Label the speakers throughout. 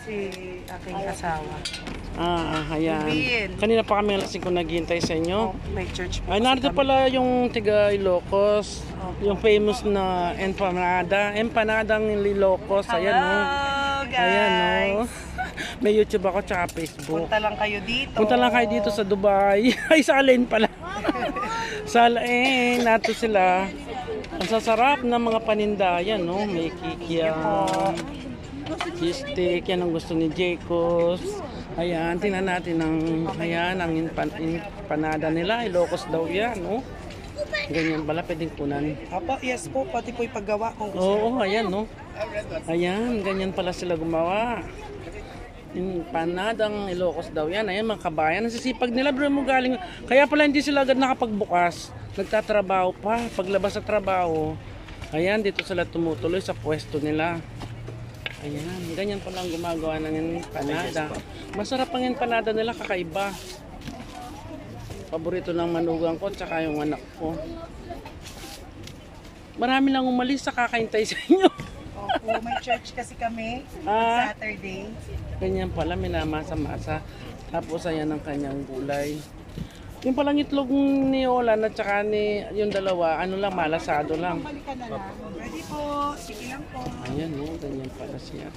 Speaker 1: Si aking asawa.
Speaker 2: Ayan. Kanina pa kami alas 5 naghihintay sa inyo.
Speaker 1: May church po.
Speaker 2: Ay, narito pala yung tiga Ilocos. Yung famous na empanadang Ilocos. Ayan, no.
Speaker 1: Guys.
Speaker 2: Ayan, no. May YouTube ako tsaka Facebook.
Speaker 1: Punta lang kayo dito.
Speaker 2: Punta lang kayo dito sa Dubai. Ay, sa Alain pala. Sa Alain, nato sila. Ang sasarap ng mga paninda. Ayan, no. May kikiam. Cheese stick, yan ang gusto ni Jacos. Ayan, tingnan natin ang empanada nila. Ilocos daw yan, no? Ganyan pala, pwedeng kunan.
Speaker 1: Apo, yes po, pati po ipaggawa kung gusto.
Speaker 2: Oo, ayan, no? Ayan, ganyan pala sila gumawa. Empanadang Ilocos daw yan. Ayan, mga kabayan. Nasisipag nila, bro, mo galing. Kaya pala hindi sila agad nakapagbukas. Nagtatrabaho pa. Paglabas sa trabaho, ayan, dito sila tumutuloy sa pwesto nila. Ayan, ganyan palang gumagawa ng empanada. Masarap ang empanada nila, kakaiba. Paborito ng manugang ko, tsaka yung anak ko. Marami lang umalis sa kakaintay sa inyo.
Speaker 1: Opo, may church kasi kami. Saturday.
Speaker 2: Ganyan pala, minamasa-masa. Tapos ayan ang kanyang gulay. Yung palang itlog ni Olan at saka ni yung dalawa, ano lang, malasado lang.
Speaker 1: Ready po, sige lang po.
Speaker 2: Ayan, no, ganyan pala siya.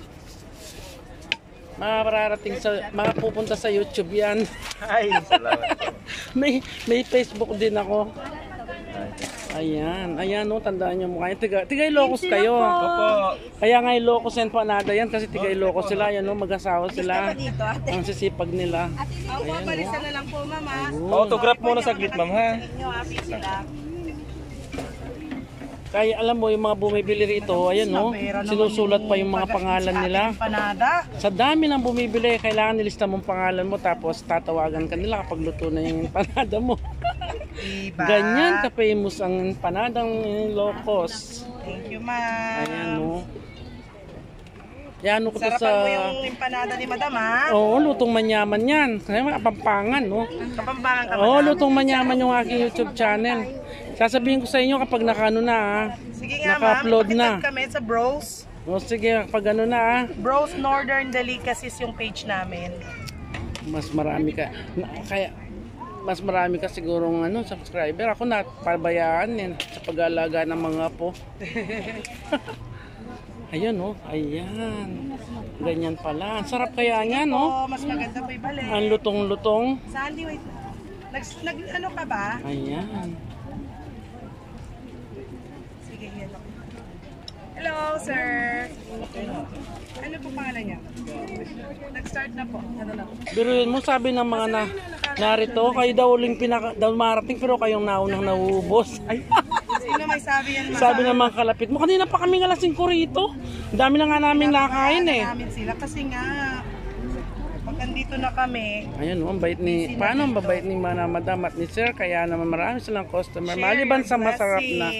Speaker 2: Mapupunta sa YouTube yan.
Speaker 3: Ay, salamat.
Speaker 2: may Facebook din ako. Ayan, no, tandaan niyo mukha. Tiga Ilocos kayo.
Speaker 3: Opo.
Speaker 2: Kaya nga Ilocos empanada yan kasi tiga Ilocos sila, yan, no, mag-asawa sila. Ang sisipag nila.
Speaker 1: Ayan, palisan na lang po, mama.
Speaker 3: Autograph muna saglit, ma'am, ha?
Speaker 2: Kaya alam mo, yung mga bumibili rito, ayan, no, sinusulat pa yung mga pangalan nila. Sa dami ng bumibili, kailangan nilista mong pangalan mo tapos tatawagan ka nila kapag luto na yung empanada mo.
Speaker 1: Diba?
Speaker 2: Ganyan ka-famous ang empanadang Ilocos.
Speaker 1: Thank you, ma'am.
Speaker 2: Ayan, no. Yan, no,
Speaker 1: Sarapan mo yung empanada ni madam, ha?
Speaker 2: Oo, lutong manyaman yan. Kaya mga kapampangan, no.
Speaker 1: Kapampangan ka,
Speaker 2: Oo,
Speaker 1: madam.
Speaker 2: lutong manyaman yung aking YouTube channel. Sasabihin ko sa inyo kapag nakaano na, ha.
Speaker 1: Sige nga,
Speaker 2: Naka-upload
Speaker 1: ma'am.
Speaker 2: na.
Speaker 1: Kami sa Bros.
Speaker 2: O sige, kapag ano na, ha.
Speaker 1: Bros Northern Delicacies yung page namin.
Speaker 2: Mas marami ka. Mas marami ka sigurong subscriber. Ako na pabayaan din sa pag-aalaga ng mga po. Ayan, no. Ayan. Ganyan pala. Ang sarap kaya niya, no.
Speaker 1: Mas maganda pa ibalik.
Speaker 2: Ang lutong-lutong.
Speaker 1: Sandy, wait. Ano ka ba?
Speaker 2: Ayan.
Speaker 1: Sige, yan ako. Hello, sir. Ano po pangalan niya? Nag-start na po. Ano na po?
Speaker 2: Biruin mo, sabi ng mga narito, kayo daw uling daw marating pero kayong naunang nauubos. Ay.
Speaker 1: Sino may sabi yan, ma'am?
Speaker 2: Sabi ng mga kalapit mo, kanina pa kami alas 5 rito. Dami na nga namin nakain eh.
Speaker 1: Namin sila kasi nga pag andito na kami.
Speaker 2: Ayun, ang bait ni, paano ang babait ni madam at ni sir, kaya naman marami silang customer. Maliban sa masarap na.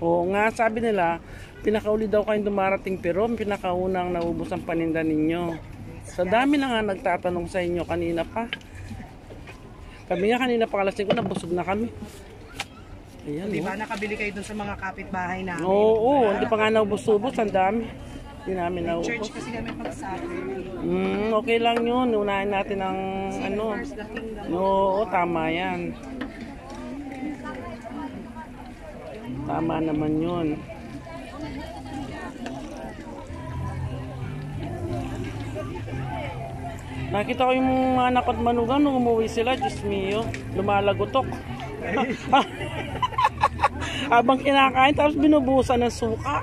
Speaker 2: Oo nga, sabi nila, pinakauli daw kayong dumarating pero pinakaunang naubos ang paninda ninyo. Sa dami na nga nagtatanong sa inyo kanina pa. Kami nga kanina pa alas 5, nabusog na kami. Ayan,
Speaker 1: Di ba nakabili kayo dun sa mga kapitbahay namin?
Speaker 2: Oo, hindi pa nga naubos-ubos, ang dami. Hindi namin naubos.
Speaker 1: Church kasi kami pag-Saturday.
Speaker 2: Okay lang yun. Unahin natin ang Oo, tama yan. Tama naman yun. Nakita ko yung anak at manugang nung umuwi sila, Diyos mio, lumalagotok. Habang kinakain, tapos binubusan ng suka.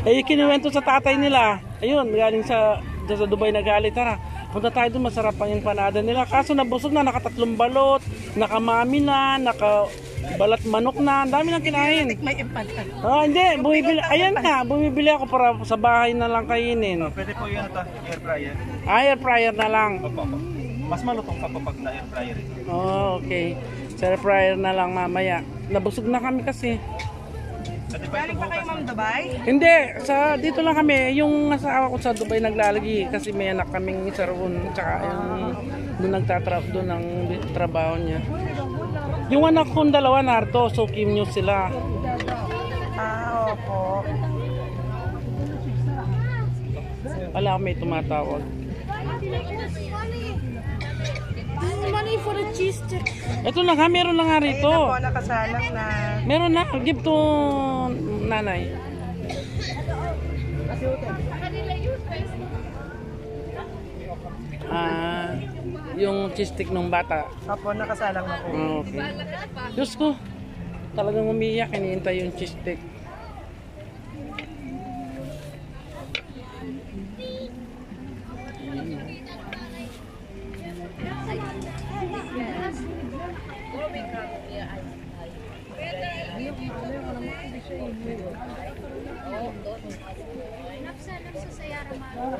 Speaker 2: Eh, kinuwento sa tatay nila. Ayun, galing sa Dubai na galing. Tara, punta tayo doon, masarap ang empanada nila. Kaso nabusog na, nakatatlong balot, nakamami na, nakabalat manok na, ang dami nang kinain.
Speaker 1: May empanada.
Speaker 2: Hindi, bumibili, ayan na, bumibili ako para sa bahay na lang kainin.
Speaker 3: Pwede po yun ito, air fryer.
Speaker 2: Air fryer na lang.
Speaker 3: Opo. Mas malutong pa pag na air fryer.
Speaker 2: Okay. Sa air fryer na lang mamaya. Nabusog na kami kasi.
Speaker 1: Galing pa kayo, Ma'am, Dubai?
Speaker 2: Hindi, dito lang kami. Yung asawa ko sa Dubai naglalagi kasi may anak kaming isa roon. Tsaka yung doon ang trabaho niya. Yung anak kong dalawa narto, so Kim New sila.
Speaker 1: Opo.
Speaker 2: Wala, may tumatawag.
Speaker 4: Money for a cheese stick.
Speaker 2: Ito na nga, meron na nga rito.
Speaker 1: Ayun na po, nakasalang na.
Speaker 2: Meron na, give to nanay. Yung cheese stick ng bata.
Speaker 1: Opo, nakasalang na po.
Speaker 2: Okay. Diyos ko, talagang umiiyak, hinihintay yung cheese stick.
Speaker 4: Nafsa sa Yara Maro.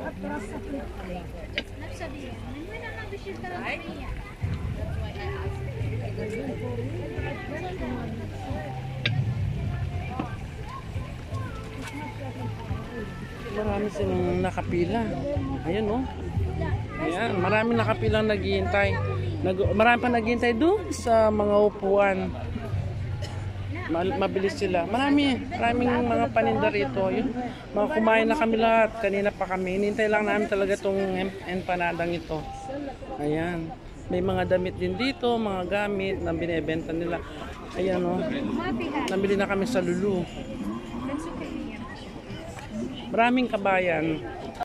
Speaker 4: Nafsa din. May naman bisil talaga niya. That's why I asked.
Speaker 2: Marami silang nakapila. Ayun, oh. Ayan, marami nakapilang naghihintay. Marami pa naghihintay doon sa mga upuan. Mabilis sila. Maraming mga paninda rito. Yun, mga kumain na kami lahat. Kanina pa kami. Hinintay lang namin talaga itong empanadang ito. Ayan. May mga damit din dito, mga gamit na binebenta nila. Ayan, oh. Nabili na kami sa Lulu. Maraming kabayan.